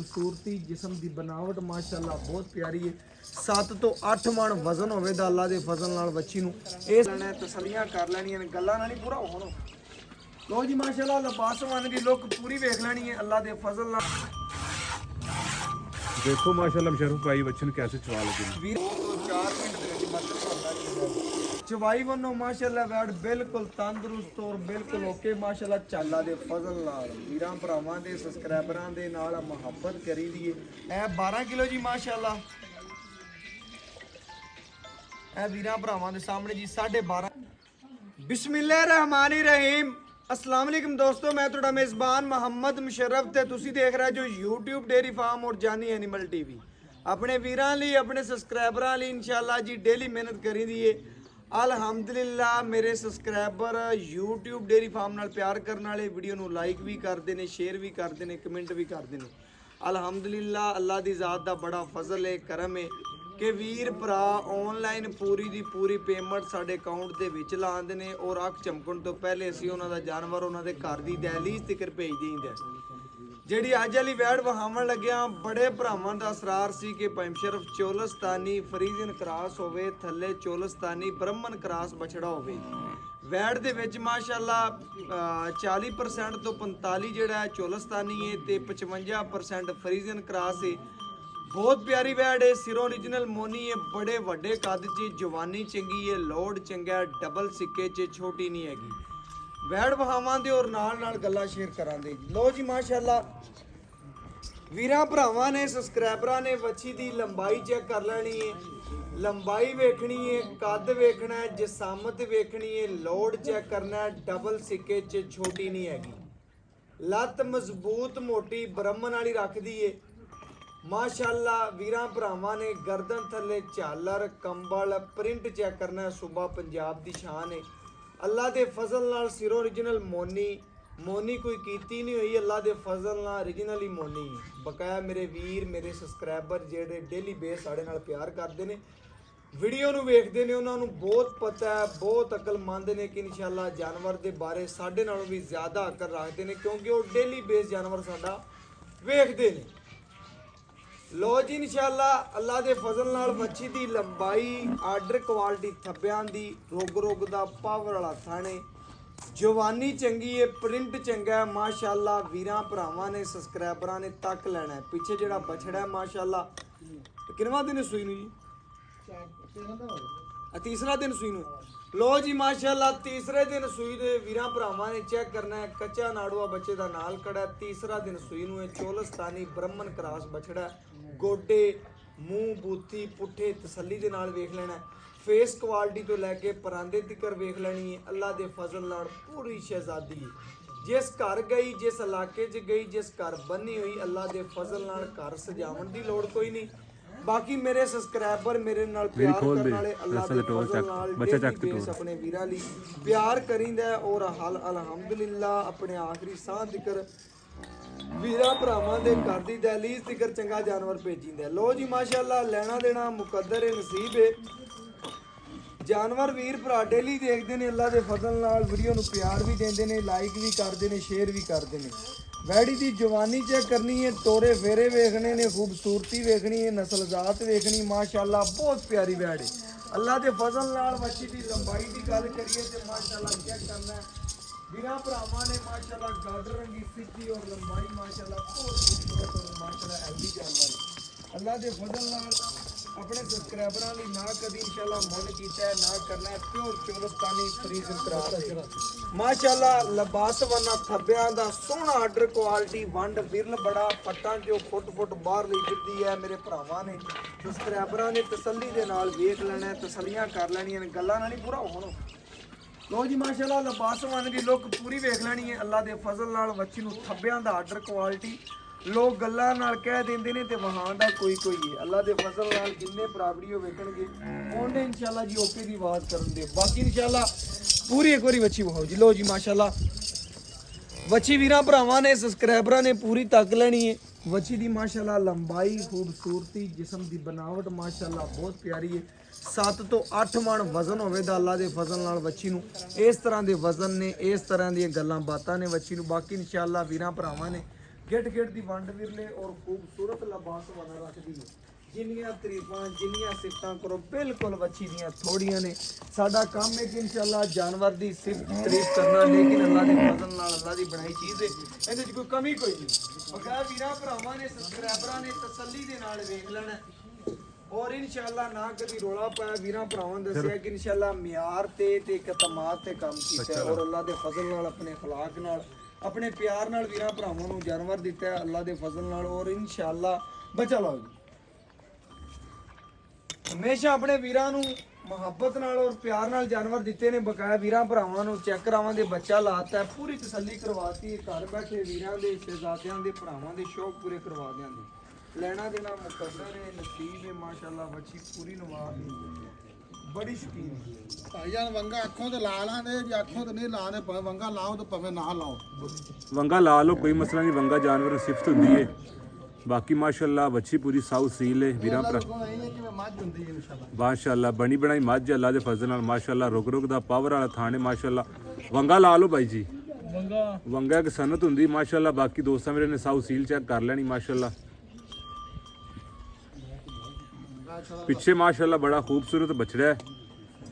खूबसूरती जिस्म की बनावट माशाअल्लाह बहुत प्यारी है। 7 ਤੋਂ 8 ਮਣ वजन होवे दा अल्लाह दे फजल नाल बच्ची नूं इस लेना तसलियां कर लैणियां ने गल्लां नाल नहीं पूरा होणो। लो जी माशाअल्लाह लिबास वन दी लुक पूरी वेख लैणी है अल्लाह दे फजल नाल। देखो माशाल्लाह मुशर्रफ भाई बच्चे कैसे चवा लगे 2 ਤੋਂ 4 ਮਿੰਟ ਦੇ ਵਿੱਚ ਮਤਲਬ ਹੁੰਦਾ ਨਹੀਂ ਚਵਾਈ ਵਨੋ ਮਾਸ਼ਾਅੱਲਾ ਵੈੜ ਬਿਲਕੁਲ ਤੰਦਰੁਸਤ ਔਰ ਬਿਲਕੁਲ ਓਕੇ ਮਾਸ਼ਾਅੱਲਾ ਚਾਲਾ ਦੇ ਫਜ਼ਲ ਨਾਲ ਵੀਰਾਂ ਭਰਾਵਾਂ ਦੇ ਸਬਸਕ੍ਰਾਈਬਰਾਂ ਦੇ ਨਾਲ ਮੁਹੱਬਤ ਕਰੀ ਦੀਏ। ਇਹ 12 ਕਿਲੋ ਜੀ ਮਾਸ਼ਾਅੱਲਾ ਇਹ ਵੀਰਾਂ ਭਰਾਵਾਂ ਦੇ ਸਾਹਮਣੇ ਜੀ 12.5। ਬਿਸਮਿल्लाहिर्रहमानिर्रहीम अस्सलाम वालेकुम दोस्तों, मैं थोड़ा मेज़बान मोहम्मद मुशर्रफ ते तुसी देख रहे जो यूट्यूब डेयरी फार्म और जानी एनिमल टीवी अपने वीरां लई अपने सब्सक्राइबरां लई इंशाअल्लाह जी डेली मेहनत करी दी है। अल्हम्दुलिल्लाह मेरे सब्सक्राइबर यूट्यूब डेयरी फार्म नाल प्यार करने वाले वीडियो नूं लाइक भी करते हैं, शेयर भी करते हैं, कमेंट भी करते हैं। अल्हम्दुलिल्लाह अल्लाह दी ज़ात दा बड़ा फजल है, करम है कि वीर भरा ऑनलाइन पूरी दी पूरी पेमेंट साडे अकाउंट दे विच लांदे ने और अख चमकण तो पहले असीं उन्हां दा जानवर उन्हां दे घर दी दहलीज तिकर भेज देईंदा। ਜਿਹੜੀ ਅੱਜ ਵਾਲੀ ਵੈੜ ਵਹਾਵਣ ਲੱਗਿਆ ਬੜੇ ਭਰਾਵਾਂ ਦਾ ਅਸਰਾਰ ਸੀ ਕਿ ਪੰਸ਼ਰਫ ਚੋਲਸਤਾਨੀ ਫਰੀਜ਼ਨ ਕ੍ਰਾਸ ਹੋਵੇ, ਥੱਲੇ ਚੋਲਸਤਾਨੀ ਬ੍ਰਹਮਨ ਕ੍ਰਾਸ ਬਛੜਾ ਹੋਵੇ। ਵੈੜ ਦੇ ਵਿੱਚ ਮਾਸ਼ਾਅੱਲਾ 40% ਤੋਂ 45 ਜਿਹੜਾ ਚੋਲਸਤਾਨੀ ਹੈ ਤੇ 55% ਫਰੀਜ਼ਨ ਕ੍ਰਾਸ ਹੈ। ਬਹੁਤ ਪਿਆਰੀ ਵੈੜ ਹੈ, ਸਿਰੋਂ ਓਰੀਜਨਲ ਮੋਨੀ ਹੈ, ਬੜੇ ਵੱਡੇ ਕੱਦ 'ਚ, ਜਵਾਨੀ ਚੰਗੀ ਹੈ, ਲੋਡ ਚੰਗਾ, ਡਬਲ ਸਿੱਕੇ 'ਚ, ਛੋਟੀ ਨਹੀਂ ਹੈਗੀ। ਵੈੜ ਵਹਾਵਾਂ ਦੇ ਔਰ ਨਾਲ ਗੱਲਾਂ ਸ਼ੇਅਰ ਕਰਾਂਦੇ। ਲੋ ਜੀ ਮਾਸ਼ਾਅੱਲਾ ਵੀਰਾਂ ਭਰਾਵਾਂ ਨੇ ਸਬਸਕ੍ਰਾਈਬਰਾਂ ਨੇ ਵੱਛੀ ਦੀ ਲੰਬਾਈ ਚੈੱਕ ਕਰ ਲੈਣੀ ਹੈ, ਲੰਬਾਈ ਵੇਖਣੀ ਹੈ, ਕੱਦ ਵੇਖਣਾ ਹੈ, ਜਸਾਮਤ ਵੇਖਣੀ ਹੈ, ਲੋਡ ਚੈੱਕ ਕਰਨਾ ਹੈ, ਡਬਲ ਸਿੱਕੇ 'ਚ ਛੋਟੀ ਨਹੀਂ ਹੈਗੀ। ਲੱਤ ਮਜ਼ਬੂਤ ਮੋਟੀ ਬ੍ਰਹਮਣ ਵਾਲੀ ਰੱਖਦੀ ਏ ਮਾਸ਼ਾਅੱਲਾ। ਵੀਰਾਂ ਭਰਾਵਾਂ ਨੇ ਗਰਦਨ ਥੱਲੇ ਝਾਲਰ ਕੰਬਲ ਪ੍ਰਿੰਟ ਚੈੱਕ ਕਰਨਾ ਹੈ, ਸੂਬਾ ਪੰਜਾਬ ਦੀ ਸ਼ਾਨ ਹੈ। अल्लाह के फजल नाल सिरो ओरिजिनल मोनी कोई कीती नहीं हुई, अल्लाह के फजल नाल ओरिजिनल ही मोनी है। बकाया मेरे वीर मेरे सबसक्राइबर जेडे डेली बेस साढ़े नाल प्यार करते हैं, वीडियो नूं वेखदे ने, उन्होंने बहुत पता है, बहुत अकलमंद ने कि इंशाअल्लाह जानवर के बारे साढ़े नालों भी ज़्यादा अकल रखते हैं क्योंकि वो डेली बेस जानवर साडा वेखदे ने। लो जी इंशाअल्लाह अल्लाह के फजल नाल मच्छी की लंबाई आर्डर क्वालिटी थब्बियां दी रोग दा पावर वाला थाने जवानी चंगी है, प्रिंट चंगा है माशाअल्लाह। वीरां भरावां ने सबसक्राइबरां ने तक लेना है। पीछे जेड़ा बछड़ा है माशाअल्लाह किनवा दिन सूई नूं जी? तीसरा दिन सूई नूं। लो जी माशाअल्लाह तीसरे दिन सूई दे वीरां भरावां ने चेक करना है, कच्चा नाड़ुआ बच्चे दा नाल खड़ा है। तीसरा दिन सूई नूं है, चोलस्तानी ब्रह्मन क्रास बछड़ा, गोडे मूँह बूथी पुट्ठे तसली दे नाल वेख लेना है। फेस क्वालिटी तो लैके परांदे तिकर वेख लेनी है। अल्लाह दे फजल नाल पूरी शहजादी है। जिस घर गई, जिस इलाके च गई, जिस घर बनी हुई, अल्लाह दे फजल नाल घर सजावन दी लोड़ कोई नहीं। बाकी मेरे सब्सक्राइबर मेरे नाल प्यार करने वाले अल्लाह दे फजल नाल बेस अपने वीरां लई प्यार करिंदा और हल अल्हम्दुलिल्लाह अपने आखिरी साह तिकर वीरां भरावां दे घर दी दहलीज तिकर चंगा जानवर भेजिंदा। लो जी माशाअल्लाह लेना देना मुकद्दर है, नसीब है। जानवर वीर भरा डेली देखते हैं, अल्लाह के फजल नाल वीडियो नूं प्यार भी देंदे ने, लाइक भी करते हैं, शेयर भी करते हैं। वैड़ी की जवानी चेक करनी है, टोरे फेरे वेखने ने, खूबसूरती वेखनी है, नस्लजात वेखनी माशाअल्लाह बहुत प्यारी वैड़ है। अल्लाह के फजल नाल मच्छी की लंबाई की गल करिए तो माशाअल्लाह चेक करना है। वीरां भरावां ने माशाअल्लाह गाडर रंगी सिक्की और लंबाई माशाअल्लाह बहुत खूबसूरत और माशाअल्लाह हेल्दी जानवर है। अल्लाह के फजल नाल अपने सब्सक्राइबरां लई ना कदी इंशाअल्लाह मुल कीता है, ना करना है। प्योर चोलस्तानी फ्रीजन क्रास माशाअल्लाह लिबास वना थब्बियां दा सोहना आर्डर क्वालिटी वंड विरल बड़ा पट्टां जो फुट बाहर लई फिरदी है। मेरे भरावां ने सब्सक्राइबरां ने तसल्ली दे नाल वेख लेना है, तसल्लियां कर लैणियां ने, गल्लां नाल नहीं पूरा होणो। लो जी माशाअल्लाह लिबास वन की लुक पूरी वेख लैनी है। अल्लाह के फजल नाल वच्छी नूं थब्बियां दा आर्डर क्वालिटी लोग गल्लां नाल कह देंदे ने ते वहां दा कोई है। अल्लाह के फजल नाल जिन्ने बराबरी वेखणगे उन्हें इंशाअल्लाह जी ओके दी आवाज़ करन दे। बाकी इंशाअल्लाह पूरी एक बारी वच्छी विखाओ जी। लो जी माशाअल्लाह वच्छी वीरां भरावां ने सबसक्राइबरां ने पूरी तक लैनी है। वच्छी दी माशाअल्लाह लंबाई खूबसूरती जिस्म की बनावट माशाअल्लाह बहुत प्यारी है। 7 ਤੋਂ 8 ਮਣ वजन होवे दा अल्लाह दे फजल नाल वच्छी नूं इस तरह के वजन ने, इस तरह दी गल्लां बातां ने वच्छी नूं। बाकी इंशाअल्लाह वीरां भरावां ने ਗਿੱਟ ਗਿੱਟ ਦੀ ਵੰਡ ਵਿਰਲੇ ਔਰ ਖੂਬਸੂਰਤ ਲਿਬਾਸ ਬਣਾ ਰੱਖਦੀ ਹੈ। ਜਿੰਨੀਆਂ ਤਾਰੀਫਾਂ ਜਿੰਨੀਆਂ ਸਿਫਤਾਂ ਕਰੋ ਬਿਲਕੁਲ ਵੱਛੀ ਦੀਆਂ ਥੋੜੀਆਂ ਨੇ। ਸਾਡਾ ਕੰਮ ਹੈ ਕਿ ਇਨਸ਼ਾਅੱਲਾ ਜਾਨਵਰ ਦੀ ਸਿਫਤ ਤਾਰੀਫ ਕਰਨਾ, ਲੇਕਿਨ ਅੱਲਾ ਦੇ ਫਜ਼ਲ ਨਾਲ ਅੱਲਾ ਦੀ ਬਣਾਈ ਚੀਜ਼ ਹੈ, ਇਹਦੇ 'ਚ ਕੋਈ ਕਮੀ ਕੋਈ ਨਹੀਂ। ਬਗੈਰ ਵੀਰਾਂ ਭਰਾਵਾਂ ਨੇ ਸਬਸਕ੍ਰਾਈਬਰਾਂ ਨੇ ਤਸੱਲੀ ਦੇ ਨਾਲ ਵੇਖ ਲੈਣਾ ਔਰ ਇਨਸ਼ਾਅੱਲਾ ਨਾ ਕਦੀ ਰੋਲਾ ਪਾਇਆ। ਵੀਰਾਂ ਭਰਾਵਾਂ ਨੇ ਦੱਸਿਆ ਕਿ ਇਨਸ਼ਾਅੱਲਾ ਮਿਆਰ ਤੇ ਇਤਮਾਦ ਤੇ ਕੰਮ ਕੀਤਾ ਔਰ ਅੱਲਾ ਦੇ ਫਜ਼ਲ ਨਾਲ ਆਪਣੇ ਅਖਲਾਕ ਨਾਲ ਆਪਣੇ ਪਿਆਰ ਨਾਲ ਵੀਰਾਂ ਭਰਾਵਾਂ ਨੂੰ ਜਾਨਵਰ ਦਿੱਤਾ ਹੈ ਅੱਲਾ ਦੇ ਫਜ਼ਲ ਨਾਲ ਔਰ ਇਨਸ਼ਾਅੱਲਾ ਬਚਾ ਲਓ ਜੀ। ਹਮੇਸ਼ਾ ਆਪਣੇ ਵੀਰਾਂ ਨੂੰ ਮੁਹੱਬਤ ਨਾਲ ਔਰ ਪਿਆਰ ਨਾਲ ਜਾਨਵਰ ਦਿੱਤੇ ਨੇ। ਬਕਾਇਆ ਵੀਰਾਂ ਭਰਾਵਾਂ ਨੂੰ ਚੈੱਕ ਕਰਾਵਾਂ ਦੇ ਬੱਚਾ ਲਾਤਾ, ਪੂਰੀ ਤਸੱਲੀ ਕਰਵਾਤੀ, ਘਰ ਬੈਠੇ ਵੀਰਾਂ ਦੇ ਸ਼ਹਿਜ਼ਾਦਿਆਂ ਦੇ ਭਰਾਵਾਂ ਦੇ ਸ਼ੌਕ ਪੂਰੇ ਕਰਵਾ ਦਿਆਂਗੇ। ਲੈਣਾ ਦੇਣਾ ਮੁਕੱਦਰ ਹੈ, ਨਸੀਬ ਹੈ ਮਾਸ਼ਾਅੱਲਾ। ਬੱਚੀ ਪੂਰੀ ਨਵਾਬ ਹੈ, ਬੜੀ ਸ਼ੌਕੀਨ ਹੈ ਭਾਈਜਾਨ। ਵੰਗਾ ਅੱਖੋਂ ਤੇ ਲਾ ਲਾਂਦੇ ਜੇ ਅੱਖੋਂ ਤੇ ਨਹੀਂ ਲਾਉਂਦੇ, ਭਾਵੇਂ ਵੰਗਾ ਲਾਓ ਤੇ ਭਾਵੇਂ ਨਾ ਲਾਓ। ਵੰਗਾ ਲਾ ਲਓ ਕੋਈ ਮਸਲਾ ਨਹੀਂ, ਵੰਗਾ ਜਾਨਵਰ ਦੀ ਸਿਫਤ ਹੁੰਦੀ ਹੈ। ਬਾਕੀ ਮਾਸ਼ਾਅੱਲਾ ਬੱਚੀ ਪੂਰੀ ਸਾਊ ਸੀਲ ਹੈ ਵੀਰਾਂ ਭਰਾ ਕਿਵੇਂ ਮੱਝ ਹੁੰਦੀ ਹੈ ਇਨਸ਼ਾਅੱਲਾ। ਮਾਸ਼ਾਅੱਲਾ ਬਣੀ ਬਣਾਈ ਮੱਝ ਅੱਲਾ ਦੇ ਫਜ਼ਲ ਨਾਲ ਮਾਸ਼ਾਅੱਲਾ ਰੁਕ ਰੁਕ ਦਾ ਪਾਵਰ ਵਾਲਾ ਥਾਣੇ ਮਾਸ਼ਾਅੱਲਾ। ਵੰਗਾ ਲਾ ਲਓ ਬਾਈ ਜੀ, ਵੰਗਾ ਇੱਕ ਸਨਤ ਹੁੰਦੀ ਮਾਸ਼ਾਅੱਲਾ। ਬਾਕੀ ਦੋਸਤਾਂ ਮੇਰੇ ਨੇ ਸਾਊ ਸੀਲ ਚੈੱਕ ਕਰ ਲੈਣੀ ਮਾਸ਼ਾਅੱਲਾ। ਪਿੱਛੇ ਮਾਸ਼ਾਅੱਲਾ ਬੜਾ ਖੂਬਸੂਰਤ ਬछड़ा है,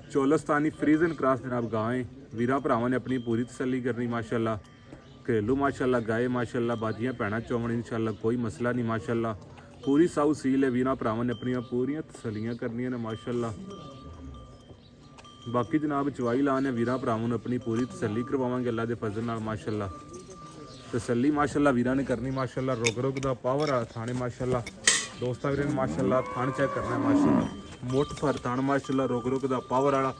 चोलस्तानी फ्रीजन क्रॉस जनाब गाय। वीरा भरावां ने अपनी पूरी तसल्ली करनी माशाअल्लाह। घरेलू माशाअल्लाह गाय माशाअल्लाह, बाजियां भैणां चौवन इंशाअल्लाह कोई मसला नहीं माशाअल्लाह। पूरी साऊ सील है, वीरा भरावां ने अपनी पूरियां तसल्लियां करनियां ने माशाअल्लाह। बाकी जनाब चवाई लाने वीरा भरावां ने अपनी पूरी तसल्ली करवावांगे अल्लाह दे फजल नाल माशाअल्लाह। तसल्ली माशाअल्लाह वीरा ने करनी माशाअल्लाह। रुक रुक दा पावर आ थाने माशाअल्लाह। दोस्तां वीरे माशाअल्लाह थान चेक करना है माशाअल्लाह। मुठ भर थान माशाअल्लाह, रुक रुक दा पावर वाला,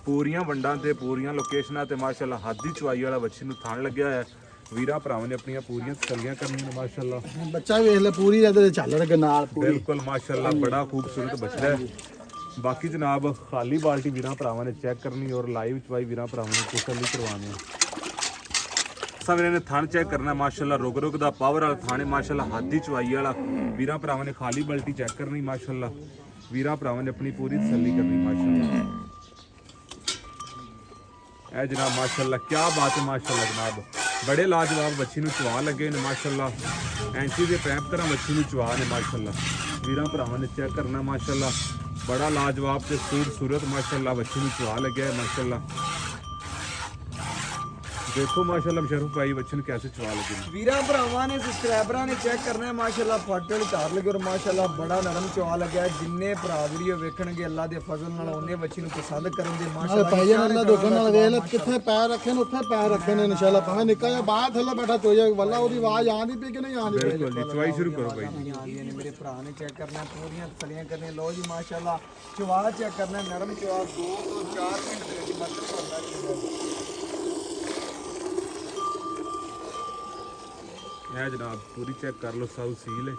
पूरियां वंडां ते पूरियां लोकेशनां ते माशाअल्लाह। हद दी चवाई वाला बच्ची नूं थान लग्या है। वीरा भरावां ने अपनी पूरियां तसल्लियां करनियां ने माशाअल्लाह। ਬੱਚਾ ਵੇਖ ਲੈ ਪੂਰੀ ਇਹਦੇ ਚੱਲ ਰਿਹਾ ਨਾਲ ਪੂਰੀ। बिल्कुल माशाअल्लाह बड़ा खूबसूरत बछड़ा है। बाकी जनाब खाली बाल्टी वीरा भरावां ने चेक करनी और लाइव चवाई वीरा भरावां ने तसल्ली करवानी है। सवेरे ने थान चेक करना माशाअल्लाह। रुक रुक दा पावर वाला थाने माशाअल्लाह, हाथी चवाई वाला। वीरा भरावां ने खाली बाल्टी चेक करनी माशाअल्लाह। वीरा भरावां ने अपनी पूरी तसल्ली करनी माशाअल्लाह। ए जनाब माशाअल्लाह क्या बात है माशाअल्लाह जनाब। बड़े लाजवाब बच्ची नूं चवा लगे ने माशाअल्लाह। एंची दे पैप तरह बच्ची नूं चवा ने माशाअल्लाह। वीरा भरावां ने चेक करना माशाअल्लाह। बड़ा लाजवाब ते खूबसूरत माशाअल्लाह बच्ची नूं चवा लगे है माशाअल्लाह। देखो माशाअल्लाह मुशर्रफ भाई बच्चे ने कैसे चवा लगे। ਵੀਰਾਂ ਭਰਾਵਾਂ ਨੇ ਸਬਸਕ੍ਰਾਈਬਰਾਂ ਨੇ ਚੈੱਕ ਕਰਨਾ ਹੈ ਮਾਸ਼ਾਅੱਲਾ। ਫੱਟੇ ਵਾਲੀ ਧਾਰ ਲੱਗੇ ਔਰ ਮਾਸ਼ਾਅੱਲਾ ਬੜਾ ਨਰਮ ਚਵਾ ਲੱਗਿਆ। ਜਿੰਨੇ ਭਰਾ ਵੀਡੀਓ ਵੇਖਣਗੇ ਅੱਲਾ ਦੇ ਫਜ਼ਲ ਨਾਲ ਉਹਨੇ ਬੱਚੀ ਨੂੰ ਪਸੰਦ ਕਰਨਗੇ ਮਾਸ਼ਾਅੱਲਾ। ਭਾਈਜਾਨ ਅੱਲਾ ਦੁਕਾਨ ਨਾਲ ਵੇਖ ਲੈ ਕਿੱਥੇ ਪੈਰ ਰੱਖੇ ਨੇ, ਉੱਥੇ ਪੈਰ ਰੱਖੇ ਨੇ ਇਨਸ਼ਾਅੱਲਾ। ਭਾਵੇਂ ਨਿੱਕਾ ਜਿਹਾ ਬਾਹਰ ਥੱਲੇ ਬੈਠਾ ਚੋ ਜਾਏ ਵੱਲਾ, ਉਹਦੀ ਆਵਾਜ਼ ਆਉਂਦੀ ਪਈ ਕਿ ਨਹੀਂ ਆਉਂਦੀ ਪਈ। बिल्कुल जी चवाई शुरू करो भाई। ਆਉਂਦੀਆਂ ਨੇ ਮੇਰੇ ਭਰਾ ਨੇ ਚੈੱਕ ਕਰਨਾ, ਪੂਰੀਆਂ ਤਸੱਲੀਆਂ ਕਰਨੀਆਂ। ਲਓ ਜੀ ਮਾਸ਼ਾਅੱਲਾ ਚਵਾ ਚੈੱਕ ਕਰਨਾ, ਨਰਮ ਚਵਾ 2 ਤੋਂ 4 ਮਿੰਟ ਦੇ ਵਿੱਚ ਮਤਲਬ ਕਰਨਾ ਚਾਹੀਦਾ। है जनाब पूरी चेक कर लो साऊ सील है।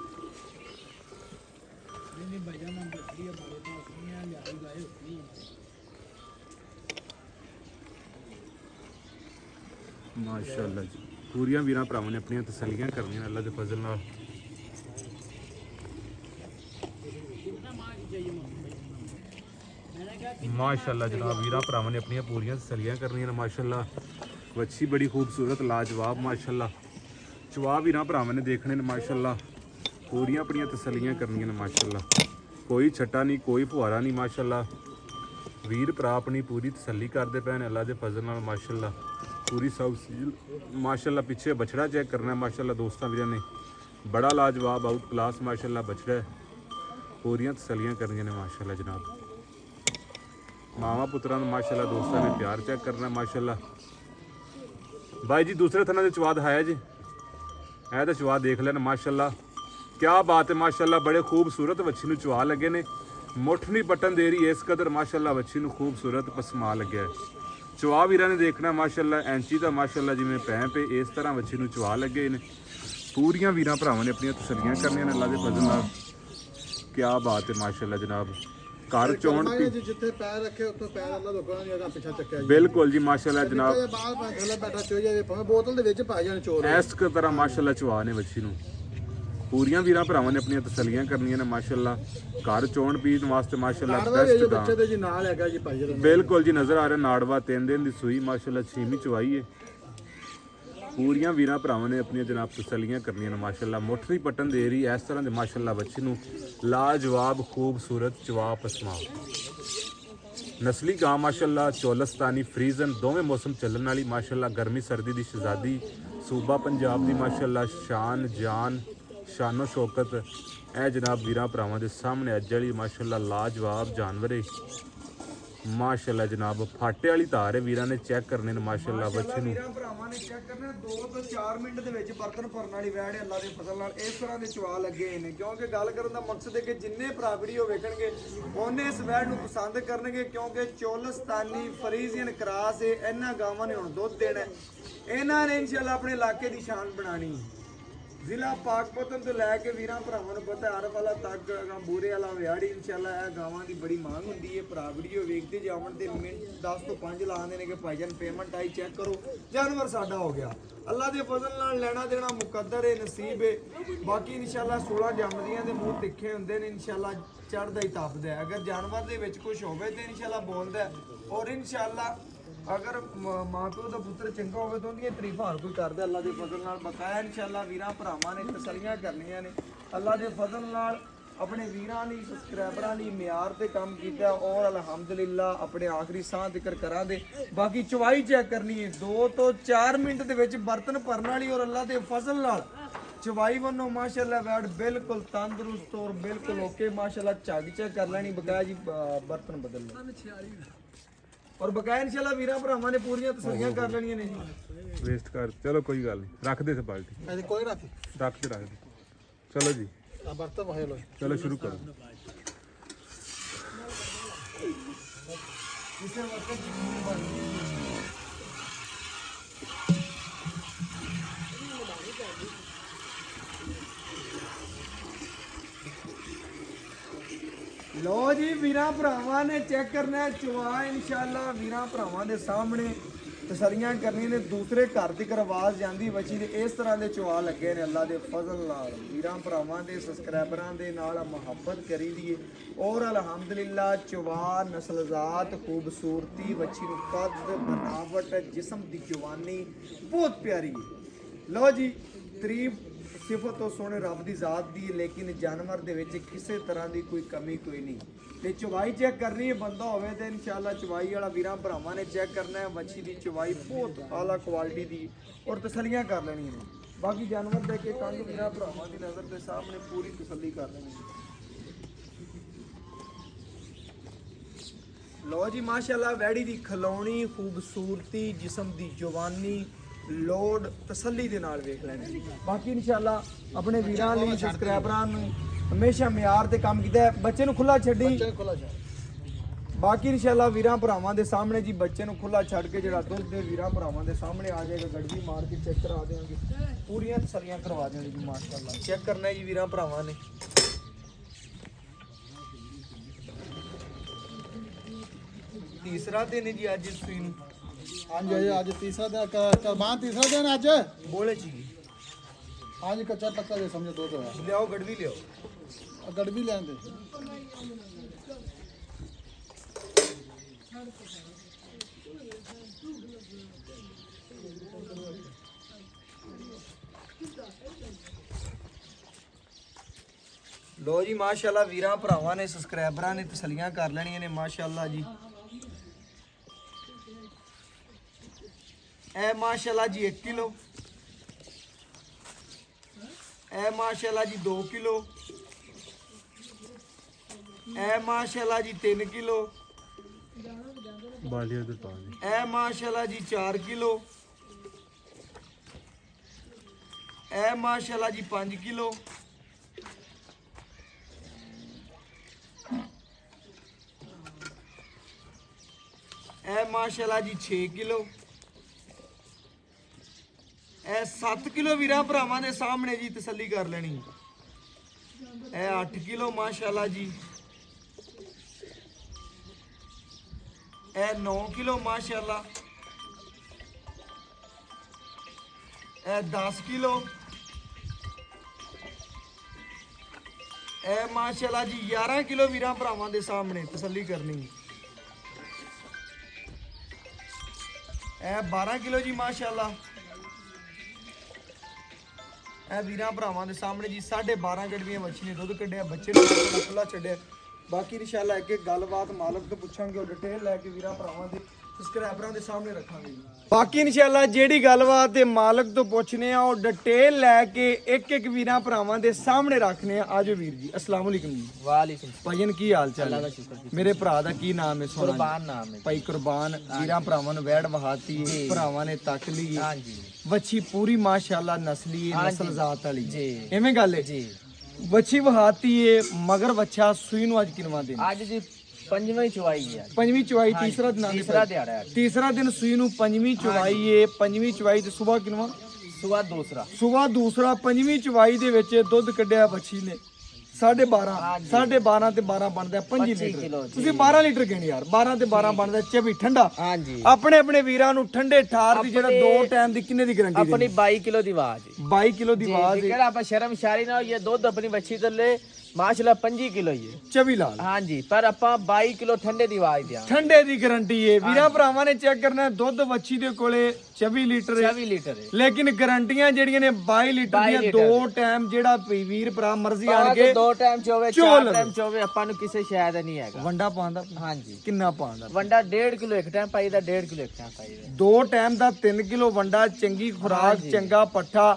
माशाअल्लाह जी पूरियां वीरां भरावां ने अपनी तसल्लियां करनियां अल्लाह के फजल नाल। माशाअल्लाह जनाब वीरां भरावां ने अपनी पूरियां तसल्लियां करनियां ने माशाअल्लाह। बच्ची बड़ी खूबसूरत लाजवाब माशाअल्लाह। चवा वीरां भरावां ने देखने ने माशाअल्लाह। पूरियां अपनी तसल्लियां करनियां ने माशाअल्लाह। कोई छट्टा नहीं कोई फुहारा नहीं माशाअल्लाह। वीर भरा अपनी पूरी तसल्ली करते पे ने अल्लाह के फजल नाल माशाअल्लाह। पूरी सब सील माशाअल्लाह। पीछे बछड़ा चेक करना है माशाअल्लाह। दोस्तों वीरां ने बड़ा लाजवाब आउट क्लास माशाअल्लाह बछड़ा है। पूरियां तसल्लियां करनियां ने माशाअल्लाह जनाब। मावा पुत्रां नूं माशाअल्लाह दोस्तों ने प्यार चेक करना है माशाअल्लाह। भाई जी दूसरे थना दे चवा दिखाया जी, है तो चवा देख लेना माशाअल्लाह। क्या बात है माशाअल्लाह। बड़े खूबसूरत बच्ची नूं चवा लगे ने। मुठ नहीं पटन दे रही इस कदर माशाअल्लाह बच्ची नूं खूबसूरत पसमा लगे है। चवा वीरां ने देखना माशाअल्लाह। एंची दा माशाअल्लाह जिवें पैं पे इस तरह बच्ची नूं चवा लगे ने। पूरियां वीरां भरावां ने अपनी तसल्लियां करनियां ने अल्लाह दे फजल नाल। क्या बात है माशाअल्लाह जनाब। घर चौन ਜਿੱਥੇ ਪੈਰ ਰੱਖੇ ਉੱਥੇ ਪੈਰ ਅੱਲਾ ਦੁਕਾਨ ਦੀ ਅਗਾ ਪਿੱਛਾ ਚੱਕਿਆ ਜੀ। बिल्कुल जी माशाअल्लाह जनाब। ਬਾਹਰ ਪਾ ਥੱਲੇ ਬੈਠਾ ਚੋ ਜਾਏ, ਭਾਵੇਂ ਬੋਤਲ ਦੇ ਵਿੱਚ ਪਾ ਜਾਣ ਚੋਰ। इस तरह माशाअल्लाह चवा ने बच्ची नूं। पूरियां वीरां भरावां ने अपनी तसल्लियां करनियां ने माशाअल्लाह। घर चौन पीण वास्ते माशाअल्लाह बेस्ट दा। ਬੱਚੇ ਦੇ ਜੀ ਨਾਲ ਹੈਗਾ ਜੀ ਭਾਈ। बिल्कुल जी नजर आ रहा नाड़वा 3 दिन दी सूई माशाअल्लाह 6वीं चवाई है। ਪੂਰੀਆਂ ਵੀਰਾਂ ਭਰਾਵਾਂ ਨੇ ਆਪਣੀਆਂ ਜਨਾਬ ਤਸੱਲੀਆਂ ਕਰਨੀਆਂ ਨੇ ਮਾਸ਼ਾਅੱਲਾ। ਮੁੱਠ ਦੀ ਪਟਨ ਦੇ ਰਹੀ ਇਸ ਤਰ੍ਹਾਂ ਦੇ ਮਾਸ਼ਾਅੱਲਾ ਬੱਚੇ ਨੂੰ ਲਾਜਵਾਬ ਖੂਬਸੂਰਤ ਜਵਾਬ ਅਸਮਾ ਨਸਲੀ ਗਾਂ ਮਾਸ਼ਾਅੱਲਾ ਚੋਲਸਤਾਨੀ ਫਰੀਜ਼ਨ ਦੋਵੇਂ ਮੌਸਮ ਚੱਲਣ ਵਾਲੀ ਮਾਸ਼ਾਅੱਲਾ। ਗਰਮੀ ਸਰਦੀ ਦੀ ਸ਼ਹਿਜ਼ਾਦੀ ਸੂਬਾ ਪੰਜਾਬ ਦੀ ਮਾਸ਼ਾਅੱਲਾ ਸ਼ਾਨ ਜਾਨ ਸ਼ਾਨੋ ਸ਼ੌਕਤ। ਇਹ ਜਨਾਬ ਵੀਰਾਂ ਭਰਾਵਾਂ ਦੇ ਸਾਹਮਣੇ ਅੱਜ ਵਾਲੀ ਮਾਸ਼ਾਅੱਲਾ ਲਾਜਵਾਬ ਜਾਨਵਰ ਹੈ ਮਾਸ਼ਾਅੱਲਾ। ਜਨਾਬ ਫਾਟੇ ਵਾਲੀ ਧਾਰ ਹੈ ਵੀਰਾਂ ਨੇ ਚੈੱਕ ਕਰਨੇ ਨੇ ਮਾਸ਼ਾਅੱਲਾ ਬੱਚੇ ਨੂੰ। ਵੀਰਾਂ ਭਰਾਵਾਂ ਨੇ ਚੈੱਕ ਕਰਨਾ 2 ਤੋਂ 4 ਮਿੰਟ ਦੇ ਵਿੱਚ ਬਰਤਨ ਭਰਨ ਵਾਲੀ ਵੈੜ ਅੱਲਾ ਦੇ ਫਜ਼ਲ ਨਾਲ ਇਸ ਤਰ੍ਹਾਂ ਦੇ ਚਵਾ ਲੱਗੇ ਨੇ। ਕਿਉਂਕਿ ਗੱਲ ਕਰਨ ਦਾ ਮਕਸਦ ਹੈ ਕਿ ਜਿੰਨੇ ਭਰਾ ਵੀਡੀਓ ਵੇਖਣਗੇ ਉਹਨੇ ਇਸ ਵੈੜ ਨੂੰ ਪਸੰਦ ਕਰਨਗੇ, ਕਿਉਂਕਿ ਚੋਲਸਤਾਨੀ ਫਰੀਜ਼ੀਅਨ ਕਰਾਸ ਹੈ। ਇਹਨਾਂ ਗਾਵਾਂ ਨੇ ਹੁਣ ਦੁੱਧ ਦੇਣਾ ਹੈ। ਇਹਨਾਂ ਨੇ ਇਨਸ਼ਾਅੱਲਾ ਆਪਣੇ ਇਲਾਕੇ ਦੀ ਸ਼ਾਨ ਬਣਾਣੀ। ਜ਼ਿਲ੍ਹਾ ਪਾਕਪਤਨ ਤੋਂ ਲੈ ਕੇ ਵੀਰਾਂ ਭਰਾਵਾਂ ਨੂੰ ਪਤਾ ਅਰਬ ਵਾਲਾ ਤੱਕ ਬੂਰੇ ਵਾਲਾ ਵਿਆੜੀ ਇਨਸ਼ਾਅੱਲਾ ਇਹ ਗਾਵਾਂ ਦੀ ਬੜੀ ਮੰਗ ਹੁੰਦੀ ਹੈ। ਭਰਾ ਵੀਡੀਓ ਵੇਖਦੇ ਜਾਵਣ ਤੇ ਮਿੰਟ 10 ਤੋਂ 5 ਲਾਉਂਦੇ ਨੇ ਕਿ ਭਾਈਜਾਨ ਪੇਮੈਂਟ ਆਈ ਚੈੱਕ ਕਰੋ, ਜਾਨਵਰ ਸਾਡਾ ਹੋ ਗਿਆ। ਅੱਲਾ ਦੇ ਫਜ਼ਲ ਨਾਲ ਲੈਣਾ ਦੇਣਾ ਮੁਕੱਦਰ ਹੈ, ਨਸੀਬ ਹੈ। ਬਾਕੀ ਇਨਸ਼ਾਅੱਲਾ 16 ਜੰਮਦੀਆਂ ਦੇ ਮੂੰਹ ਤਿੱਖੇ ਹੁੰਦੇ ਨੇ, ਇਨਸ਼ਾਅੱਲਾ ਚੜਦਾ ਹੀ ਤਪਦਾ। ਅਗਰ ਜਾਨਵਰ ਦੇ ਵਿੱਚ ਕੁਝ ਹੋਵੇ ਤੇ ਇਨਸ਼ਾਅੱਲਾ ਬੋਲਦਾ ਔਰ ਇਨਸ਼ਾਅੱਲਾ ਅਗਰ ਮਾਂ ਪਿਓ ਦਾ ਪੁੱਤਰ ਚੰਗਾ ਹੋਵੇ ਤਾਂ ਉਹਦੀਆਂ ਤਾਰੀਫਾਂ ਹਰ ਕੋਈ ਕਰਦਾ। ਅੱਲਾ ਦੇ ਫਜ਼ਲ ਨਾਲ ਬਕਾਇਆ ਇਨਸ਼ਾਅੱਲਾ ਵੀਰਾਂ ਭਰਾਵਾਂ ਨੇ ਤਸੱਲੀਆਂ ਕਰਨੀਆਂ ਨੇ। ਅੱਲਾ ਦੇ ਫਜ਼ਲ ਨਾਲ ਆਪਣੇ ਵੀਰਾਂ ਲਈ ਸਬਸਕ੍ਰਾਈਬਰਾਂ ਲਈ ਮਿਆਰ ਤੇ ਕੰਮ ਕੀਤਾ ਔਰ ਅਲਹਮਦੁਲਿਲਾ ਆਪਣੇ ਆਖਰੀ ਸਾਹ ਜ਼ਿਕਰ ਕਰਾਂ ਦੇ। ਬਾਕੀ ਚਵਾਈ ਚੈੱਕ ਕਰਨੀ ਹੈ 2 ਤੋਂ 4 ਮਿੰਟ ਦੇ ਵਿੱਚ ਬਰਤਨ ਭਰਨ ਵਾਲੀ ਔਰ ਅੱਲਾ ਦੇ ਫਜ਼ਲ ਨਾਲ ਚਵਾਈ ਵੱਲੋਂ ਮਾਸ਼ਾਅੱਲਾ ਵੈੜ ਬਿਲਕੁਲ ਤੰਦਰੁਸਤ ਔਰ ਬਿਲਕੁਲ ਓਕੇ ਮਾਸ਼ਾਅੱਲਾ। ਝੱਗ ਚੈੱਕ ਕਰ ਲੈਣੀ ਬਕਾਇਆ ਜੀ ਬਰਤਨ ਬਦਲ ਲਓ ਔਰ ਬਕਾਇਆ ਇਨਸ਼ਾਅੱਲਾ ਵੀਰਾਂ ਭਰਾਵਾਂ ਨੇ ਪੂਰੀਆਂ ਤਸੱਲੀਆਂ ਕਰ ਲੈਣੀਆਂ ਨੇ ਜੀ। ਵੇਸਟ ਕਰ ਚਲੋ ਕੋਈ ਗੱਲ ਨਹੀਂ ਰੱਖ ਦੇ ਸੇ ਬਾਲਟੀ ਇਹਦੇ ਕੋਈ ਰੱਖ ਰੱਖ ਦੇ ਚਲੋ ਜੀ ਆ ਬਰਤਨ ਵਾਹੇ ਲੋ ਚਲੋ ਸ਼ੁਰੂ ਕਰੋ। ਲੋ ਜੀ ਵੀਰਾਂ ਭਰਾਵਾਂ ਨੇ ਚੈੱਕ ਕਰਨਾ ਚਵਾ ਇਨਸ਼ਾਅੱਲਾ ਵੀਰਾਂ ਭਰਾਵਾਂ ਦੇ ਸਾਹਮਣੇ ਤਸਰੀਆਂ ਕਰਨੀਆਂ ਨੇ। ਦੂਸਰੇ ਘਰ ਦੀ ਆਵਾਜ਼ ਜਾਂਦੀ ਬੱਚੀ ਦੇ ਇਸ ਤਰ੍ਹਾਂ ਦੇ ਚਵਾ ਲੱਗੇ ਨੇ ਅੱਲਾ ਦੇ ਫਜ਼ਲ ਨਾਲ। ਵੀਰਾਂ ਭਰਾਵਾਂ ਦੇ ਸਬਸਕ੍ਰਾਈਬਰਾਂ ਦੇ ਨਾਲ ਮੁਹੱਬਤ ਕਰੀ ਦੀਏ ਔਰ ਅਲਹਮਦੁਲਿਲਾ ਚਵਾ ਨਸਲਜ਼ਾਤ ਖੂਬਸੂਰਤੀ ਬੱਚੀ ਨੂੰ ਕੱਦ ਬਨਾਵਟ ਜਿਸਮ ਦੀ ਜਵਾਨੀ ਬਹੁਤ ਪਿਆਰੀ ਹੈ। ਲੋ ਜੀ ਤਾਰੀਫ ਸਿਫਤ ਤੋਂ ਸੋਹਣੇ ਰੱਬ ਦੀ ਜ਼ਾਤ ਦੀ ਹੈ, ਲੇਕਿਨ ਜਾਨਵਰ ਦੇ ਵਿੱਚ ਕਿਸੇ ਤਰ੍ਹਾਂ ਦੀ ਕੋਈ ਕਮੀ ਕੋਈ ਨਹੀਂ। ਤੇ ਚਵਾਈ ਚੈੱਕ ਕਰਨੀ ਹੈ ਬੰਦਾ ਹੋਵੇ ਤੇ ਇਨਸ਼ਾਅੱਲਾ ਚਵਾਈ ਵਾਲਾ ਵੀਰਾਂ ਭਰਾਵਾਂ ਨੇ ਚੈੱਕ ਕਰਨਾ ਹੈ। ਮੱਛੀ ਦੀ ਚਵਾਈ ਬਹੁਤ ਆਲਾ ਕੁਆਲਿਟੀ ਦੀ ਔਰ ਤਸੱਲੀਆਂ ਕਰ ਲੈਣੀਆਂ ਨੇ। ਬਾਕੀ ਜਾਨਵਰ ਦੇ ਕੇ ਕੰਗ ਵੀਰਾਂ ਭਰਾਵਾਂ ਦੀ ਨਜ਼ਰ ਦੇ ਸਾਹਮਣੇ ਪੂਰੀ ਤਸੱਲੀ ਕਰ ਲੈਣੀ ਹੈ। ਲੋ ਜੀ ਮਾਸ਼ਾਅੱਲਾ ਵੈੜੀ ਦੀ ਖਲੋਣੀ ਖੂਬਸੂਰਤੀ ਜਿਸਮ ਦੀ ਜਵਾਨੀ ਲੋਡ ਤਸੱਲੀ ਦੇ ਨਾਲ ਵੇਖ ਲੈਣੇ। ਬਾਕੀ ਇਨਸ਼ਾਅੱਲਾ ਆਪਣੇ ਵੀਰਾਂ ਲਈ ਸਬਸਕ੍ਰਾਈਬਰਾਂ ਨੂੰ ਹਮੇਸ਼ਾ ਮਿਆਰ ਤੇ ਕੰਮ ਕੀਤਾ। ਬੱਚੇ ਨੂੰ ਖੁੱਲਾ ਛੱਡੀ ਬਾਕੀ ਇਨਸ਼ਾਅੱਲਾ ਵੀਰਾਂ ਭਰਾਵਾਂ ਦੇ ਸਾਹਮਣੇ ਜੀ ਬੱਚੇ ਨੂੰ ਖੁੱਲਾ ਛੱਡ ਕੇ ਜਿਹੜਾ ਦੁੱਧ ਦੇ ਵੀਰਾਂ ਭਰਾਵਾਂ ਦੇ ਸਾਹਮਣੇ ਆ ਜਾਏਗਾ। ਗੜਵੀ ਮਾਰ ਕੇ ਚੈੱਕ ਕਰਾ ਦੇਵਾਂਗੇ, ਪੂਰੀਆਂ ਤਸੱਲੀਆਂ ਕਰਵਾ ਦੇਵਾਂਗੇ ਜੀ ਮਾਸ਼ਾਅੱਲਾ। ਚੈੱਕ ਕਰਨਾ ਹੈ ਜੀ ਵੀਰਾਂ ਭਰਾਵਾਂ ਨੇ। ਤੀਸਰਾ ਦਿਨ ਹੈ ਜੀ ਅੱਜ ਸੂਈ ਨੂੰ। ਹਾਂਜੀ ਅੱਜ ਤੀਸਰਾ ਦਿਨ ਕੁਰਬਾਨ ਤੀਸਰਾ ਦਿਨ ਅੱਜ ਬੋਲੇ ਜੀ ਹਾਂਜੀ ਕੱਚਾ ਪੱਕਾ ਜੇ ਸਮਝੋ ਦੋ ਹੋਇਆ ਲਿਆਓ ਗੜਵੀ ਲਿਆਓ ਗੜਵੀ ਲੈਣ ਦੇ। ਲੋ ਜੀ ਮਾਸ਼ਾਅੱਲਾ ਵੀਰਾਂ ਭਰਾਵਾਂ ਨੇ ਸਬਸਕ੍ਰਾਈਬਰਾਂ ਨੇ ਤਸੱਲੀਆਂ ਕਰ ਲੈਣੀਆਂ ਨੇ ਮਾਸ਼ਾਅੱਲਾ ਜੀ। ਇਹ ਮਾਸ਼ਾਅੱਲਾ ਜੀ 1 ਕਿਲੋ, ਇਹ ਮਾਸ਼ਾਅੱਲਾ ਜੀ 2 ਕਿਲੋ, ਇਹ ਮਾਸ਼ਾਅੱਲਾ ਜੀ 3 ਕਿਲੋ, ਬਾਲੀਆਂ ਦੇ ਪਾ ਦੇ ਇਹ ਮਾਸ਼ਾਅੱਲਾ ਜੀ 4 ਕਿਲੋ, ਇਹ ਮਾਸ਼ਾਅੱਲਾ ਜੀ 5 ਕਿਲੋ, ਇਹ ਮਾਸ਼ਾਅੱਲਾ ਜੀ 6 ਕਿਲੋ, ਇਹ 7 ਕਿਲੋ ਵੀਰਾਂ ਭਰਾਵਾਂ ਦੇ ਸਾਹਮਣੇ ਜੀ ਤਸੱਲੀ ਕਰ ਲੈਣੀ। ਇਹ 8 ਕਿਲੋ ਮਾਸ਼ਾਅੱਲਾ ਜੀ, ਇਹ 9 ਕਿਲੋ ਮਾਸ਼ਾਅੱਲਾ, ਇਹ 10 ਕਿਲੋ, ਇਹ ਮਾਸ਼ਾਅੱਲਾ ਜੀ 11 ਕਿਲੋ ਵੀਰਾਂ ਭਰਾਵਾਂ ਦੇ ਸਾਹਮਣੇ ਤਸੱਲੀ ਕਰਨੀ। ਇਹ 12 ਕਿਲੋ ਜੀ ਮਾਸ਼ਾਅੱਲਾ, ਇਹ ਵੀਰਾਂ ਭਰਾਵਾਂ ਦੇ ਸਾਹਮਣੇ ਜੀ 12.5 ਗੜਵੀਆਂ ਵੱਛੀ ਨੇ ਦੁੱਧ ਕੱਢਿਆ, ਬੱਚੇ ਨੂੰ ਖੁੱਲਾ ਛੱਡਿਆ। ਬਾਕੀ ਇਨਸ਼ਾਅੱਲਾ ਇੱਕ ਇੱਕ ਗੱਲਬਾਤ ਮਾਲਕ ਤੋਂ ਪੁੱਛਾਂਗੇ, ਉਹ ਡਿਟੇਲ ਲੈ ਕੇ ਵੀਰਾਂ ਭਰਾਵਾਂ ਦੇ ਸਬਸਕ੍ਰਾਈਬਰਾਂ ਦੇ ਸਾਹਮਣੇ ਰੱਖਾਂਗੇ ਜੀ। ਬਾਕੀ ਇਨਸ਼ਾਅੱਲਾ ਜਿਹੜੀ ਗੱਲਬਾਤ ਤੇ ਮਾਲਕ ਤੋਂ ਪੁੱਛਨੇ ਆ ਉਹ ਡਿਟੇਲ ਲੈ ਕੇ ਇੱਕ ਇੱਕ ਵੀਰਾਂ ਭਰਾਵਾਂ ਦੇ ਸਾਹਮਣੇ ਰੱਖਨੇ ਆ। ਆਜੋ ਵੀਰ ਜੀ, अस्सलाम वालेकुम जी। वालेकुम ਭਾਈਨ ਕੀ ਹਾਲ ਚਾਲ ਹੈ? ਮੇਰੇ ਭਰਾ ਦਾ ਕੀ ਨਾਮ ਹੈ? ਸੋਨਾ कुर्बान नाम है ਭਾਈ ਕੁਰਬਾਨ। ਵੀਰਾਂ ਭਰਾਵਾਂ ਨੂੰ ਵੈੜ ਵਹਾਤੀ ਹੈ, ਭਰਾਵਾਂ ਨੇ ਤੱਕ ਲਈ हाँ जी ਵੱਛੀ ਪੂਰੀ ਮਾਸ਼ਾਅੱਲਾ ਨਸਲੀ ਹੈ, ਨਸਲ ਜ਼ਾਤ ਵਾਲੀ जी ਐਵੇਂ ਗੱਲ ਹੈ जी। ਵੱਛੀ ਵਹਾਤੀ ਹੈ ਮਗਰ ਵੱਛਾ ਸੂਈ ਨੂੰ ਅੱਜ ਕਿਨਵਾ ਦਿਨ? आज जी पंजवीं चुवाई है ਪੰਜਵੀਂ ਚੁਵਾਈ ਤੀਸਰਾ ਦਿਨ ਆਂਦੇ तीसरा दिहाड़ा है ਤੀਸਰਾ ਦਿਨ ਸੂਈ ਨੂੰ ਪੰਜਵੀਂ ਚੁਵਾਈ ਹੈ। ਪੰਜਵੀਂ ਚੁਵਾਈ ਤੇ ਸਵੇਰ ਕਿਨਵਾ? सुबह दूसरा ਸਵੇਰ ਦੂਸਰਾ। ਪੰਜਵੀਂ ਚੁਵਾਈ ਦੇ ਵਿੱਚ ਦੁੱਧ ਕੱਢਿਆ ਵੱਛੀ ਨੇ 12.5 12.5 ਤੇ 12 ਬਣਦਾ 25 ਲੀਟਰ। ਕਿਲੋ ਜੀ। ਤੁਸੀਂ 12 ਲੀਟਰ ਕਹਿਣੀ ਯਾਰ, 12 ਤੇ 12 ਬਣਦਾ 24 ਠੰਡਾ। हाँ जी ਆਪਣੇ ਆਪਣੇ ਵੀਰਾਂ ਨੂੰ ਠੰਡੇ ਠਾਰ ਦੀ ਜਿਹੜਾ 2 ਟਾਈਮ ਦੀ ਕਿੰਨੇ ਦੀ ਗਾਰੰਟੀ अपनी 22 किलो दी आवाज 22 ਕਿਲੋ ਦੀ ਆਵਾਜ਼ ਹੈ। जेकर आप शर्म शारी ना ये दूध अपनी बच्ची थले माशाल्लाह 25 किलो ही है 24 ਲਾਲ हाँ जी पर ਆਪਾਂ 22 किलो ठंडे दी आवाज दिया ਠੰਡੇ ਦੀ ਗਾਰੰਟੀ ਹੈ। ਵੀਰਾਂ ਭਰਾਵਾਂ ਨੇ ਚੈੱਕ ਕਰਨਾ ਹੈ, ਦੁੱਧ ਵੱਛੀ ਦੇ ਕੋਲੇ 24 ਲੀਟਰ ਹੈ, 24 लीटर है ਲੇਕਿਨ ਗਾਰੰਟੀਆਂ ਜਿਹੜੀਆਂ ਨੇ 22 ਲੀਟਰ ਦੀਆਂ। 2 ਟਾਈਮ ਜਿਹੜਾ ਵੀਰ ਭਰਾ ਮਰਜ਼ੀ ਆਣ ਕੇ दो टाइम चोवे ਚੋ चार ਲਵੇ। टाइम चोवे ਆਪਾਂ ਨੂੰ ਕਿਸੇ ਸ਼ਾਇਦ ਨਹੀਂ ਹੈਗਾ। ਵੰਡਾ ਪਾਉਂਦਾ हाँ जी ਕਿੰਨਾ ਪਾਉਂਦਾ? ਵੰਡਾ 1.5 ਕਿਲੋ ਇੱਕ ਟਾਈਮ ਪਾਈਦਾ 1.5 ਕਿਲੋ ਇੱਕ ਟਾਈਮ ਪਾਈਦਾ 2 ਟਾਈਮ ਦਾ 3 ਕਿਲੋ ਵੰਡਾ, ਚੰਗੀ ਖੁਰਾਕ, ਚੰਗਾ ਪੱਠਾ,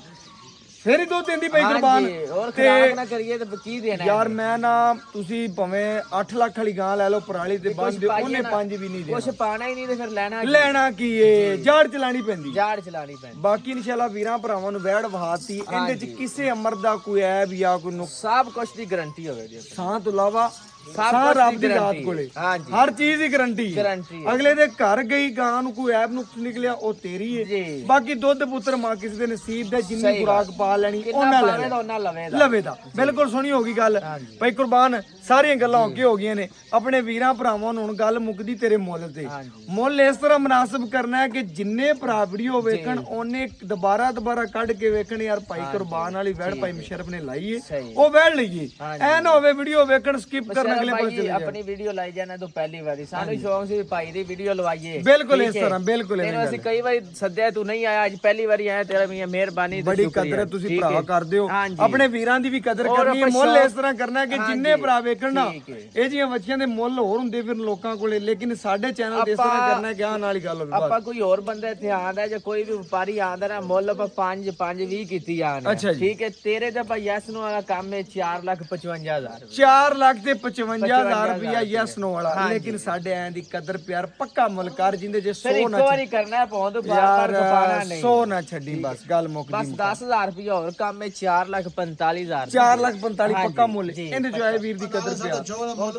ਫਿਰ ਹੀ ਦੁੱਧ ਦਿੰਦੀ ਪਈ ਕੁਰਬਾਨ। और खराब ना करिए तो की देना है ਯਾਰ ਮੈਂ ਨਾ ਤੁਸੀਂ ਭਾਵੇਂ 8 ਲੱਖ ਵਾਲੀ ਗਾਂ ਲੈ ਲਓ ਪਰਾਲੀ ਤੇ ਬੰਦ ਦਿਓ, ਉਹਨੇ 5 ਵੀ ਨਹੀਂ ਦੇਣਾ। ਕੁਛ ਪਾਣਾ ਹੀ ਨਹੀਂ ਤੇ ਫਿਰ ਲੈਣਾ ਕੀ? ਲੈਣਾ ਕੀ ਏ, ਜਾੜ ਚਲਾਣੀ ਪੈਂਦੀ। ਜਾੜ ਚਲਾਣੀ ਪੈਂਦੀ। ਬਾਕੀ ਇਨਸ਼ਾਅੱਲਾ ਵੀਰਾਂ ਭਰਾਵਾਂ ਨੂੰ ਵੈੜ ਵਹਾਤੀ, ਇਹਦੇ ਚ ਕਿਸੇ ਅਮਰ ਦਾ ਕੋਈ ਐਬ ਜਾਂ ਕੋਈ ਨੁਕਸ ਸਭ ਕੁਛ ਦੀ ਗਾਰੰਟੀ ਹੋਵੇ ਜੀ ਸਾਂ ਤੋਂ ਇਲਾਵਾ ਸਭ ਸਾਹ ਕੁਛ ਰੱਬ ਦੀ ਦੀ ਰਾਤ guarantee ਕੋਲੇ ਹੈ। ਹਾਂਜੀ। ਹਰ ਚੀਜ਼ ਦੀ ਗਾਰੰਟੀ ਹੈ। ਗਾਰੰਟੀ ਹੈ। ਅਗਲੇ ਦੇ ਘਰ ਗਈ ਗਾਂ ਨੂੰ ਕੋਈ ਐਬ ਨੁਕਸ ਨਿਕਲਿਆ ਉਹ ਤੇਰੀ ਹੈ। ਜੀ। ਬਾਕੀ ਦੁੱਧ ਪੁੱਤਰ ਮਾਂ ਕਿਸੇ ਦੇ ਨਸੀਬ ਦਾ ਜਿੰਨੀ ਸਹੀ ਖੁਰਾਕ ਪਾ ਲੈਣੀ ਕਿੰਨਾ ਉਹਨਾਂ ਲੈ ਪਾਵੇ ਲੈਣੀ। ਤਾਂ ਉਹਨਾਂ ਲਵੇ ਦਾ ਲਵੇ ਦਾ ਬਿਲਕੁਲ ਸੋਹਣੀ ਹੋ ਗਈ ਗੱਲ। ਹਾਂਜੀ। ਭਾਈ ਕੁਰਬਾਨ ਸਾਰੀਆਂ ਗੱਲਾਂ ਓਕੇ ਹੋ ਗਈਆਂ ਨੇ। ਆਪਣੇ ਵੀਰਾਂ ਭਰਾਵਾਂ ਨੂੰ ਹੁਣ ਗੱਲ ਮੁੱਕਦੀ ਤੇਰੇ ਮੁੱਲ ਤੇ। ਹਾਂਜੀ। ਮੁੱਲ ਇਸ ਤਰ੍ਹਾਂ ਮੁਨਾਸਬ ਕਰਨਾ ਹੈ ਕਿ ਜਿੰਨੇ ਭਰਾ ਵੀਡੀਓ ਵੇਖਣ ਉਹਨੇ ਦੁਬਾਰਾ ਕੱਢ ਕੇ ਵੇਖਣ। ਯਾਰ ਭਾਈ ਕੁਰਬਾਨ ਵਾਲੀ ਵੈੜ ਭਾਈ ਮੁਸ਼ਰਫ ਨੇ ਲਾਈ ਏ, ਸਹੀ। ਉਹ ਵੈੜ ਲਈਏ। ਹਾਂਜੀ। ਐ ਨਾ ਹੋਵੇ ਵੀਡੀਓ ਵੇਖਣ ਸਕਿਪ ਕਰਨ ਅਗਲੇ ਭਾਈ ਪਾਸੇ ਜੀ ਚਲੇ ਜਾਣ। ਆਪਣੀ ਵੀਡੀਓ ਲਾਈ ਜਾਣਾ ਤੋਂ ਪਹਿਲੀ ਵਾਰੀ ਸਾਨੂੰ ਸ਼ੌਂਕ ਸੀ ਵੀ ਭਾਈ ਦੀ ਵੀਡੀਓ ਲਵਾਈਏ। ਬਿਲਕੁਲ ਠੀਕ ਇਸ ਹੈ। ਤਰ੍ਹਾਂ, ਬਿਲਕੁਲ ਐਵੇਂ ਤੈਨੂੰ ਅਸੀਂ ਗੱਲ ਕਈ ਵਾਰੀ ਸੱਦਿਆ ਤੂੰ ਨਹੀਂ ਆਇਆ, ਅੱਜ ਪਹਿਲੀ ਵਾਰੀ ਆਇਆ, ਤੇਰਾ ਮੀਆਂ ਮਿਹਰਬਾਨੀ ਤੇ ਬੜੀ ਸ਼ੁਕਰੀਆ। ਕਦਰ ਹੈ, ਤੁਸੀਂ ਠੀਕ ਭਰਾ ਹੈ। ਕਰਦੇ ਹੋ। ਹਾਂਜੀ। ਆਪਣੇ ਵੀਰਾਂ ਦੀ ਵੀ ਕਦਰ ਔਰ ਕਰਨੀ ਹੈ। ਆਪਾਂ ਮੁੱਲ ਸ਼ੌਕ- ਇਸ ਤਰ੍ਹਾਂ ਕਰਨਾ ਹੈ ਕਿ ਜਿੰਨੇ ਹਾਂਜੀ। ਭਰਾ ਵੇਖਣ ਨਾ ਠੀਕ ਹੈ। ਇਹ ਜੀਆਂ ਬੱਚੀਆਂ ਦੇ ਮੁੱਲ ਹੋਰ ਹੁੰਦੇ ਫਿਰ ਲੋਕਾਂ ਕੋਲੇ, ਲੇਕਿਨ ਸਾਡੇ ਚੈਨਲ ਤੇ ਇਸ ਤਰ੍ਹਾਂ ਆਪਾਂ- ਕਰਨਾ ਹੈ ਕਿ ਆਹ ਨਾਲ ਹੀ ਗੱਲ ਹੋਵੇ ਆਪਾਂ ਬਸ। ਕੋਈ ਹੋਰ ਬੰਦੇ ਇੱਥੇ ਆਂਦਾ ਜਾਂ ਕੋਈ ਵੀ ਵਪਾਰੀ ਆਂਦਾ ਨਾ ਮੁੱਲ ਆਪਾਂ 5-20 ਕੀਤੀ ਆਂਦਾ। ਅੱਛਾ ਜੀ। ਠੀਕ ਹੈ ਤੇਰੇ ਤੇ ਆਪਾਂ ਯੈਸ ਨੂੰ ਵਾਲਾ ਕੰਮ ਹੈ 4,55,000 4 ਲੱਖ ਤੇ 55,000 ਰੁਪਇਆ 55,000 ਯੈਸ ਨੋ ਵਾਲਾ। ਹਾਂਜੀ। ਲੇਕਿਨ ਸਾਡੇ ਐਂ ਦੀ ਕਦਰ ਪਿਆਰ ਪੱਕਾ ਮੁਲਕਾਰ ਜਿੰਦੇ ਜੇ ਫਿਰ 100 ਇੱਕ ਨਾ ਵਾਰੀ ਕਰਨਾ ਹੈ ਪੌਂਦ ਬਾਰ ਯਾਰ ਬਾਰ ਕਪਾਣਾ ਨਹੀਂ 100 ਨਾ ਛੱਡੀ ਬਸ ਗੱਲ ਮੁੱਕ ਬਸ ਗਈ। 10,000 ਰੁਪਏ ਹੋਰ ਕੰਮ ਹੈ 4,45,000 4,45,000 ਹਾਂਜੀ, ਪੱਕਾ ਮੁੱਲ ਜੀ, ਇਹਦੇ ਜੋ ਹੈ ਵੀਰ ਦੀ ਕਦਰ ਪਿਆਰ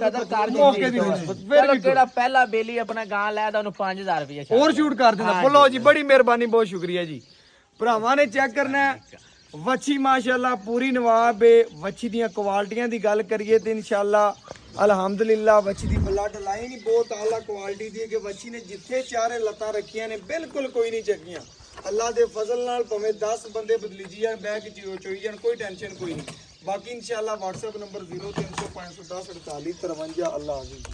ਕਦਰ ਕਰ ਮੌਕੇ ਦੀ ਨਿਸਬਤ ਫਿਰ ਚਲੋ ਵੀ ਕਿਹੜਾ ਪਹਿਲਾ ਬੇਲੀ ਆਪਣਾ ਗਾਂ ਲੈ ਤਾਂ ਉਹਨੂੰ 5,000 ਰੁਪਏ ਹੋਰ ਸ਼ੂਟ ਕਰ ਦਿੰਦਾ। ਬੋਲੋ ਜੀ, ਬੜੀ ਮਿਹਰਬਾਨੀ, ਬਹੁਤ ਸ਼ੁਕਰੀਆ ਜੀ। ਭਰਾਵਾਂ ਨੇ ਚੈੱਕ ਕਰਨਾ ਹੈ ਵੱਛੀ ਮਾਸ਼ਾਅੱਲਾ ਪੂਰੀ ਨਵਾਬ ਏ। ਵੱਛੀ ਦੀਆਂ ਕੁਆਲਟੀਆਂ ਦੀ ਗੱਲ ਕਰੀਏ ਤੇ ਇਨਸ਼ਾਅੱਲਾ ਅਲਹਮਦੁਲਿਲਾ ਵੱਛੀ ਦੀ ਬਲੱਡ ਲਾਈਨ ਹੀ ਬਹੁਤ ਆਲਾ ਕੁਆਲਿਟੀ ਦੀ ਹੈ ਕਿ ਵੱਛੀ ਨੇ ਜਿੱਥੇ ਚਾਰੇ ਲੱਤਾਂ ਰੱਖੀਆਂ ਨੇ ਬਿਲਕੁਲ ਕੋਈ ਨਹੀਂ ਚੱਕੀਆਂ। ਅੱਲਾ ਦੇ ਫਜ਼ਲ ਨਾਲ ਭਾਵੇਂ 10 ਬੰਦੇ ਬਦਲੀਜੀ ਜਾਣ, ਬਹਿ ਕੇ ਚੋਈ ਜਾਣ, ਕੋਈ ਟੈਨਸ਼ਨ ਕੋਈ ਨਹੀਂ। ਬਾਕੀ ਇਨਸ਼ਾਅੱਲਾ WhatsApp ਨੰਬਰ 0300 510 48 53 ਅੱਲਾ ਹਾਫਿਜ਼।